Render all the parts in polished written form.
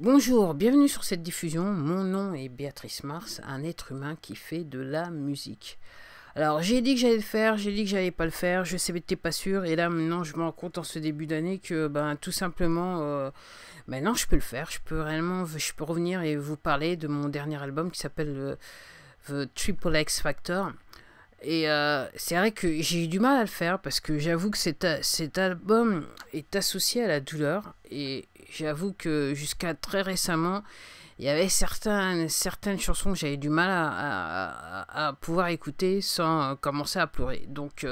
Bonjour, bienvenue sur cette diffusion. Mon nom est Béatrice Mars, un être humain qui fait de la musique. Alors, j'ai dit que j'allais le faire, j'ai dit que j'allais pas le faire, je sais que t'es pas sûr, et là maintenant je me rends compte en ce début d'année que tout simplement, maintenant je peux le faire, je peux revenir et vous parler de mon dernier album qui s'appelle The Triple X Factor. Et c'est vrai que j'ai eu du mal à le faire parce que j'avoue que cet album est associé à la douleur. Et j'avoue que jusqu'à très récemment, il y avait certaines chansons que j'avais du mal à pouvoir écouter sans commencer à pleurer. Donc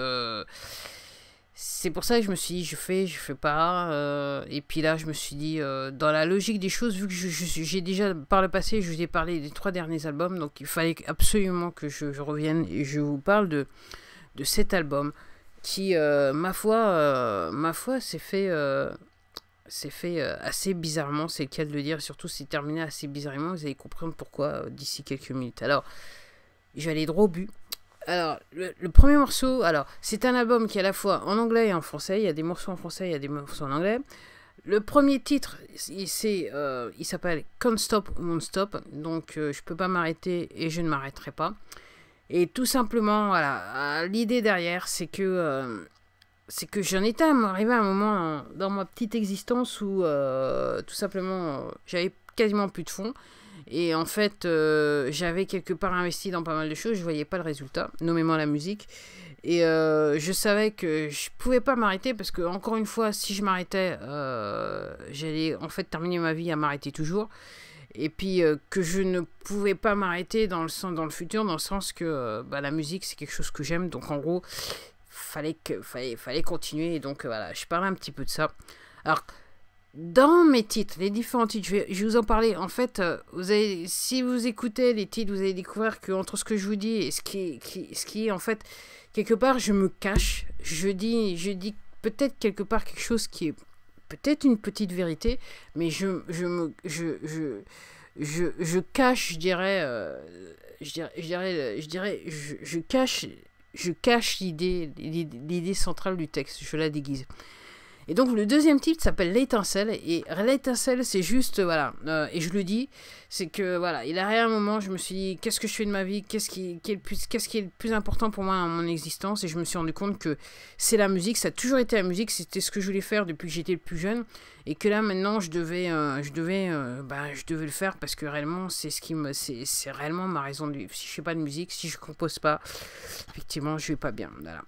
c'est pour ça que je me suis dit, je fais pas. Et puis là, je me suis dit, dans la logique des choses, vu que j'ai déjà, par le passé, je vous ai parlé des 3 derniers albums, donc il fallait absolument que je revienne et je vous parle de cet album qui, ma foi, s'est fait assez bizarrement, c'est le cas de le dire, surtout c'est terminé assez bizarrement, vous allez comprendre pourquoi d'ici quelques minutes. Alors, je vais aller droit au but. Alors, le premier morceau, alors, c'est un album qui est à la fois en anglais et en français. Il y a des morceaux en français, il y a des morceaux en anglais. Le premier titre, il s'appelle Can't Stop, Won't Stop. Donc, je peux pas m'arrêter et je ne m'arrêterai pas. Et tout simplement, voilà, l'idée derrière, c'est que j'en étais arrivé à un moment dans ma petite existence où, tout simplement, j'avais quasiment plus de fonds. Et en fait, j'avais quelque part investi dans pas mal de choses, je voyais pas le résultat, nommément la musique. Et je savais que je pouvais pas m'arrêter parce que, encore une fois, si je m'arrêtais, j'allais en fait terminer ma vie à m'arrêter toujours. Et puis que je ne pouvais pas m'arrêter dans le futur, dans le sens que la musique c'est quelque chose que j'aime. Donc en gros, fallait continuer. Et donc voilà, je parlais un petit peu de ça. Alors, dans mes titres, les différents titres, je vais vous en parler. En fait, si vous écoutez les titres, vous allez découvrir que entre ce que je vous dis et ce qui est en fait, quelque part, je me cache. Je dis peut-être quelque part quelque chose qui est peut-être une petite vérité, mais je cache, je cache l'idée centrale du texte. Je la déguise. Et donc le deuxième titre s'appelle L'étincelle, et l'étincelle c'est juste, voilà, et je le dis, c'est que voilà, il arrive un moment, je me suis dit, qu'est-ce que je fais de ma vie, qu'est-ce qui est le plus important pour moi dans mon existence, et je me suis rendu compte que c'est la musique, ça a toujours été la musique, c'était ce que je voulais faire depuis que j'étais le plus jeune, et que là maintenant je devais le faire parce que réellement c'est réellement ma raison de vivre. Si je fais pas de musique, si je compose pas, effectivement je vais pas bien, voilà.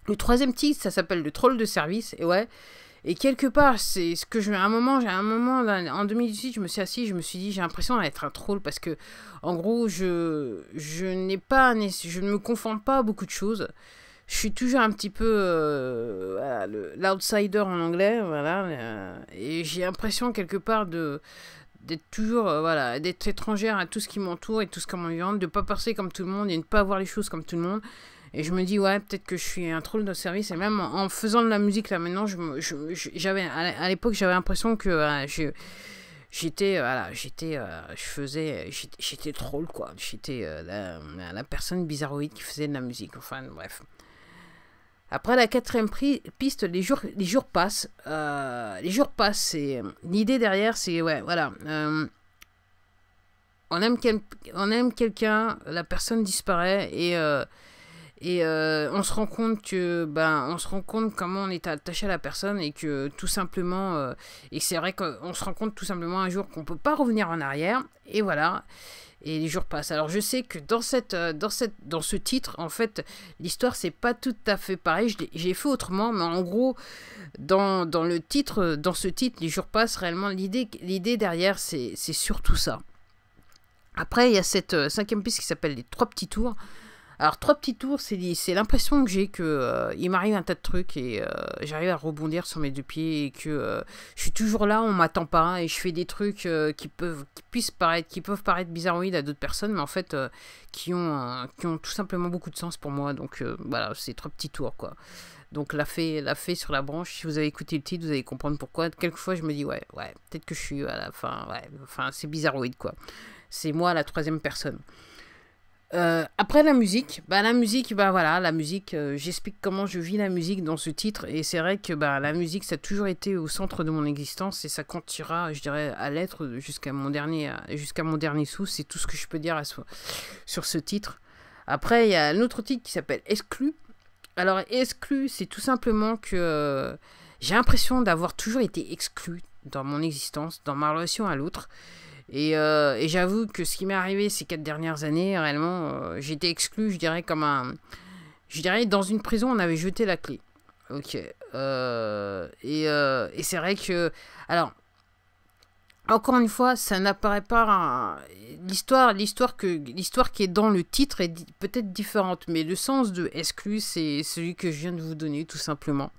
Le troisième titre, ça s'appelle Le Troll de Service, et ouais. Et quelque part, c'est ce que j'ai un moment, en 2018, je me suis assis, je me suis dit, j'ai l'impression d'être un troll parce que, en gros, je ne me confonds pas à beaucoup de choses. Je suis toujours un petit peu voilà, l'outsider en anglais, voilà, et j'ai l'impression quelque part d'être toujours, voilà, d'être étrangère à tout ce qui m'entoure et tout ce qui m'environne, de ne pas penser comme tout le monde et de ne pas voir les choses comme tout le monde. Et je me dis, ouais, peut-être que je suis un troll de service. Et même en faisant de la musique, là, maintenant, à l'époque, j'avais l'impression que j'étais troll, quoi. J'étais la personne bizarroïde qui faisait de la musique. Enfin, bref. Après la quatrième piste, les jours passent. Les jours passent, c'est... L'idée derrière, c'est, ouais, voilà. On aime quelqu'un, la personne disparaît et on se rend compte comment on est attaché à la personne et que tout simplement, et c'est vrai qu'on se rend compte tout simplement un jour qu'on peut pas revenir en arrière, et voilà, et les jours passent. Alors je sais que dans ce titre, en fait, l'histoire c'est pas tout à fait pareil, j'ai fait autrement, mais en gros, dans ce titre, les jours passent, réellement, l'idée derrière, c'est surtout ça. Après, il y a cette cinquième piste qui s'appelle Les Trois Petits Tours. Alors, Trois Petits Tours, c'est l'impression que j'ai que il m'arrive un tas de trucs et j'arrive à rebondir sur mes deux pieds et que je suis toujours là, on m'attend pas et je fais des trucs qui peuvent paraître bizarroïdes à d'autres personnes, mais en fait qui ont tout simplement beaucoup de sens pour moi. Donc voilà, c'est Trois Petits Tours, quoi. Donc la fée sur la branche, si vous avez écouté le titre, vous allez comprendre pourquoi. Quelquefois, je me dis, ouais, peut-être que je suis à la fin, ouais, enfin, c'est bizarroïde, quoi. C'est moi la troisième personne. Après la musique, bah voilà, la musique, j'explique comment je vis la musique dans ce titre, et c'est vrai que bah, la musique, ça a toujours été au centre de mon existence, et ça continuera, je dirais, à l'être jusqu'à mon dernier sou, c'est tout ce que je peux dire sur ce titre. Après, il y a un autre titre qui s'appelle Exclu. Alors, Exclu, c'est tout simplement que j'ai l'impression d'avoir toujours été exclu dans mon existence, dans ma relation à l'autre. Et j'avoue que ce qui m'est arrivé ces 4 dernières années, réellement, j'ai été exclu, je dirais, je dirais, dans une prison, on avait jeté la clé. Ok. Et c'est vrai que... Alors, encore une fois, ça n'apparaît pas... L'histoire qui est dans le titre est peut-être différente, mais le sens de exclu, c'est celui que je viens de vous donner, tout simplement.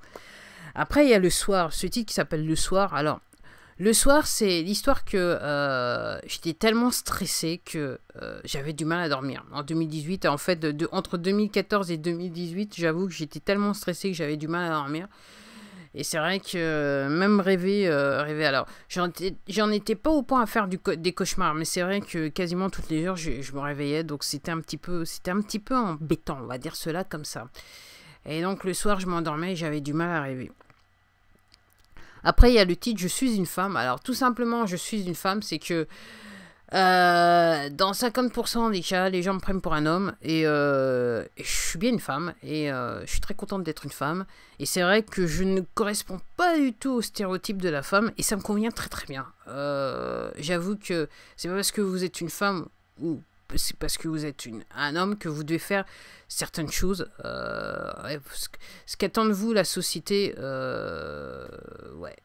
Après, il y a Le Soir, ce titre qui s'appelle Le Soir. Alors, Le Soir, c'est l'histoire que j'étais tellement stressé que j'avais du mal à dormir. En 2018, en fait, entre 2014 et 2018, j'avoue que j'étais tellement stressé que j'avais du mal à dormir. Et c'est vrai que même rêver, alors, j'en étais pas au point à faire des cauchemars, mais c'est vrai que quasiment toutes les heures, je me réveillais, donc c'était un petit peu embêtant, on va dire cela comme ça. Et donc le soir, je m'endormais et j'avais du mal à rêver. Après, il y a le titre « Je suis une femme ». Alors, tout simplement, « Je suis une femme », c'est que dans 50% des cas, les gens me prennent pour un homme. Et je suis bien une femme. Et je suis très contente d'être une femme. Et c'est vrai que je ne corresponds pas du tout au stéréotype de la femme. Et ça me convient très très bien. J'avoue que c'est pas parce que vous êtes une femme ou c'est parce que vous êtes un homme que vous devez faire certaines choses. Ce qu'attend de vous la société, ouais.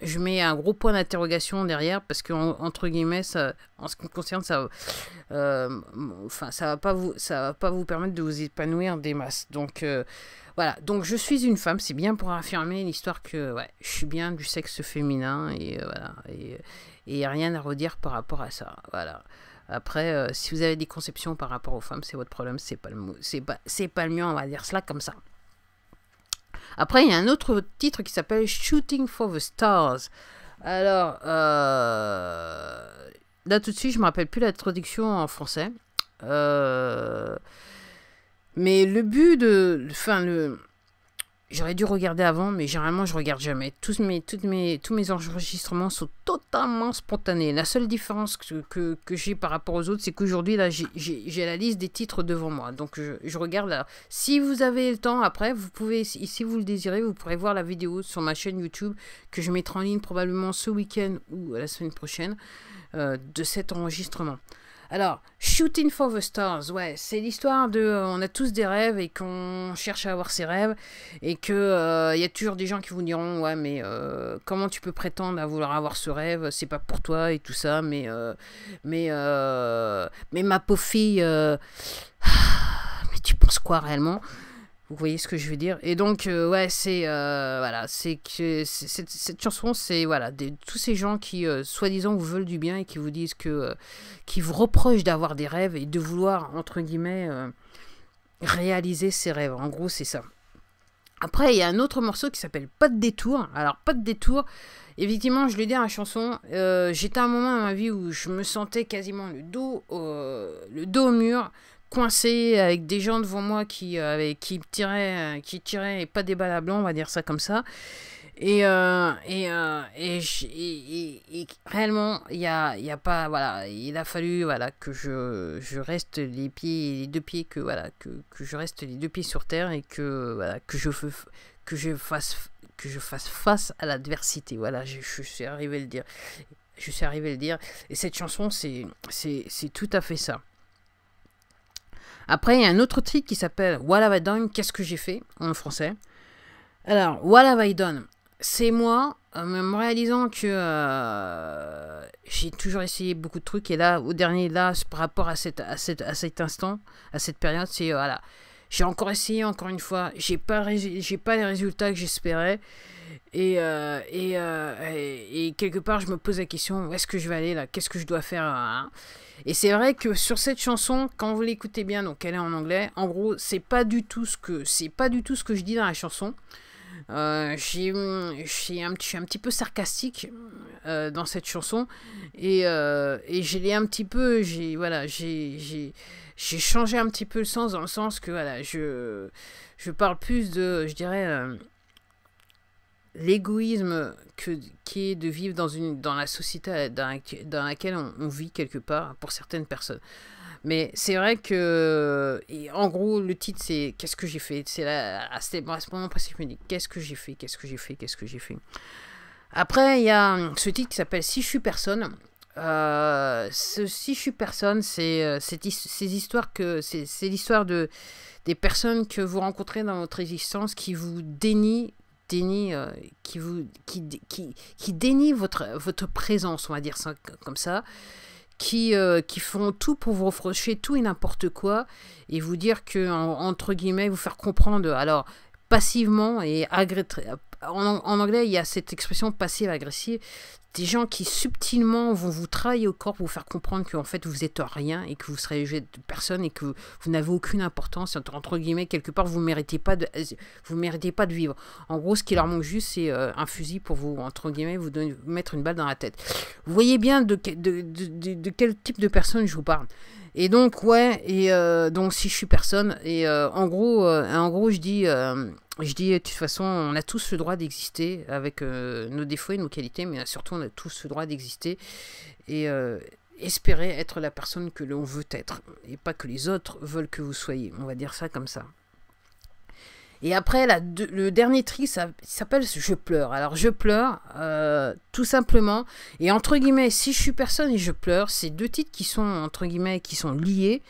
Je mets un gros point d'interrogation derrière parce que entre guillemets, ça, en ce qui me concerne, ça va pas vous permettre de vous épanouir des masses. Donc voilà. Donc je suis une femme, c'est bien pour affirmer l'histoire que ouais, je suis bien du sexe féminin et voilà. Et rien à redire par rapport à ça. Voilà. Après, si vous avez des conceptions par rapport aux femmes, c'est votre problème, c'est pas le mien, on va dire cela comme ça. Après, il y a un autre titre qui s'appelle Shooting for the Stars. Alors, là tout de suite, je me rappelle plus la traduction en français. Mais le but j'aurais dû regarder avant, mais généralement je regarde jamais. Tous mes enregistrements sont totalement spontanés. La seule différence que j'ai par rapport aux autres, c'est qu'aujourd'hui, là, j'ai la liste des titres devant moi. Donc je regarde là. Si vous avez le temps, après, vous pouvez, si vous le désirez, vous pourrez voir la vidéo sur ma chaîne YouTube que je mettrai en ligne probablement ce week-end ou la semaine prochaine de cet enregistrement. Alors, Shooting for the Stars, ouais, c'est l'histoire on a tous des rêves et qu'on cherche à avoir ses rêves et que y a toujours des gens qui vous diront, ouais, mais comment tu peux prétendre à vouloir avoir ce rêve, c'est pas pour toi et tout ça, mais ma pauvre fille, mais tu penses quoi réellement ? Vous voyez ce que je veux dire? Et donc, ouais, c'est voilà, c'est que cette chanson, c'est voilà, tous ces gens qui, soi-disant, vous veulent du bien et qui vous disent qui vous reprochent d'avoir des rêves et de vouloir, entre guillemets, réaliser ses rêves. En gros, c'est ça. Après, il y a un autre morceau qui s'appelle Pas de détour. Alors, Pas de détour, effectivement, je l'ai dit à la chanson, j'étais à un moment dans ma vie où je me sentais quasiment le dos au mur, coincé avec des gens devant moi qui tiraient et pas des balles à blanc, on va dire ça comme ça. Et réellement, il y a pas, voilà, il a fallu, voilà, que je reste les deux pieds que je reste les deux pieds sur terre et que voilà, que je fasse face à l'adversité. Voilà, je suis arrivé à le dire. Je suis arrivé à le dire. Et cette chanson, c'est tout à fait ça. Après, il y a un autre titre qui s'appelle What Have I Done? Qu'est-ce que j'ai fait en français? Alors, What Have I Done? C'est moi, me réalisant que j'ai toujours essayé beaucoup de trucs. Et là, au dernier, là, par rapport à cet instant, à cette période, c'est voilà. J'ai encore essayé, encore une fois. J'ai pas les résultats que j'espérais. Et quelque part, je me pose la question, où est-ce que je vais aller là? Qu'est-ce que je dois faire hein? Et c'est vrai que sur cette chanson, quand vous l'écoutez bien, donc elle est en anglais, en gros, c'est pas du tout ce que je dis dans la chanson. Je suis un petit peu sarcastique dans cette chanson et je l'ai un petit peu, j'ai changé un petit peu le sens dans le sens que voilà, je parle plus de, je dirais, l'égoïsme qui est de vivre dans la société dans laquelle on vit quelque part pour certaines personnes. Mais c'est vrai que, et en gros, le titre, c'est qu'est-ce que j'ai fait. C'est là, à ce moment précis, je me dis qu'est-ce que j'ai fait, qu'est-ce que j'ai fait, qu'est-ce que j'ai fait. Après, il y a ce titre qui s'appelle Si je suis personne. Si je suis personne, c'est l'histoire des personnes que vous rencontrez dans votre existence qui vous dénient qui dénient votre présence, on va dire ça comme ça, qui font tout pour vous reprocher tout et n'importe quoi et vous dire que, entre guillemets, vous faire comprendre, alors passivement et en anglais, il y a cette expression passive-agressive, des gens qui subtilement vont vous trahir au corps pour vous faire comprendre qu'en fait vous êtes rien et que vous serez de personne et que vous n'avez aucune importance, entre guillemets, quelque part vous méritez pas de vivre. En gros, ce qui leur manque juste, c'est un fusil pour vous, entre guillemets, vous mettre une balle dans la tête. Vous voyez bien de quel type de personne je vous parle. Et donc, ouais, donc si je suis personne, et en gros, je dis, de toute façon, on a tous le droit d'exister avec nos défauts et nos qualités, mais surtout, on a tous le droit d'exister et espérer être la personne que l'on veut être, et pas que les autres veulent que vous soyez. On va dire ça comme ça. Et après, le dernier tri, ça s'appelle Je pleure. Alors, je pleure, tout simplement. Et entre guillemets, si je suis personne et je pleure, c'est deux titres qui sont, entre guillemets, qui sont liés.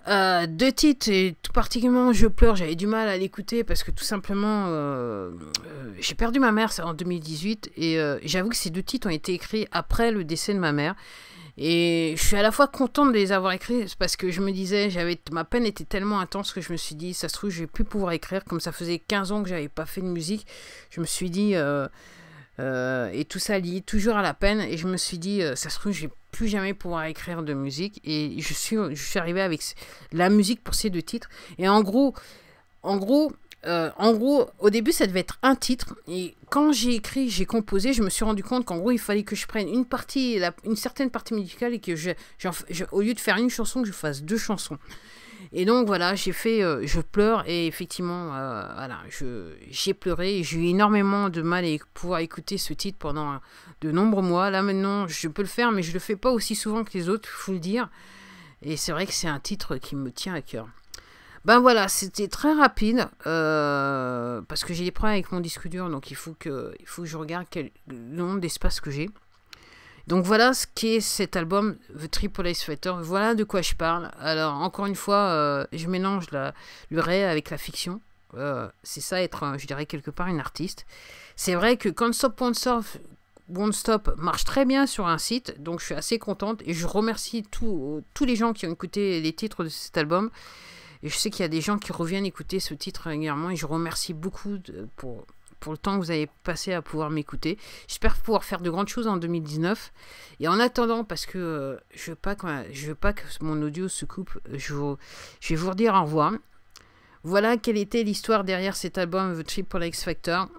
Deux titres, et tout particulièrement Je pleure, j'avais du mal à l'écouter parce que tout simplement, j'ai perdu ma mère, c'est en 2018. Et j'avoue que ces deux titres ont été écrits après le décès de ma mère. Et je suis à la fois contente de les avoir écrits parce que je me disais, ma peine était tellement intense que je me suis dit, ça se trouve, je vais plus pouvoir écrire. Comme ça faisait 15 ans que j'avais pas fait de musique, je me suis dit, et tout ça lié toujours à la peine, et je me suis dit, ça se trouve, je vais plus jamais pouvoir écrire de musique. Et je suis arrivée avec la musique pour ces deux titres. Et en gros, au début, ça devait être un titre. Et quand j'ai écrit, j'ai composé, je me suis rendu compte qu'en gros, il fallait que je prenne une certaine partie musicale et que au lieu de faire une chanson, que je fasse deux chansons. Et donc voilà, j'ai fait Je pleure, et effectivement, voilà, j'ai pleuré et j'ai eu énormément de mal à pouvoir écouter ce titre pendant de nombreux mois. Là maintenant, je peux le faire, mais je le fais pas aussi souvent que les autres, il faut le dire. Et c'est vrai que c'est un titre qui me tient à cœur. Ben voilà, c'était très rapide, parce que j'ai des problèmes avec mon disque dur, donc il faut que je regarde le nombre d'espace que j'ai. Donc voilà ce qu'est cet album, The Triple X Factor, voilà de quoi je parle. Alors encore une fois, je mélange le réel avec la fiction. C'est ça être, je dirais, quelque part une artiste. C'est vrai que Can't Stop Won't Stop marche très bien sur un site, donc je suis assez contente et je remercie tous les gens qui ont écouté les titres de cet album. Et je sais qu'il y a des gens qui reviennent écouter ce titre régulièrement et je remercie beaucoup pour le temps que vous avez passé à pouvoir m'écouter. J'espère pouvoir faire de grandes choses en 2019. Et en attendant, parce que je veux pas que mon audio se coupe, je vais vous redire au revoir. Voilà quelle était l'histoire derrière cet album The Triple X Factor.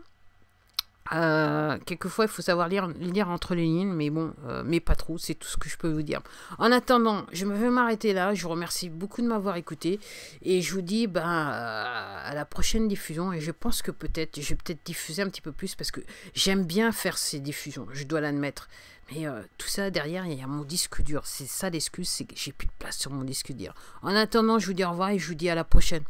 Quelquefois il faut savoir lire entre les lignes, mais bon, mais pas trop, c'est tout ce que je peux vous dire. En attendant, je vais m'arrêter là. Je vous remercie beaucoup de m'avoir écouté et je vous dis à la prochaine diffusion. Et je pense que je vais peut-être diffuser un petit peu plus parce que j'aime bien faire ces diffusions, je dois l'admettre. Mais tout ça derrière, il y a mon disque dur. C'est ça l'excuse, c'est que j'ai plus de place sur mon disque dur. En attendant, je vous dis au revoir et je vous dis à la prochaine.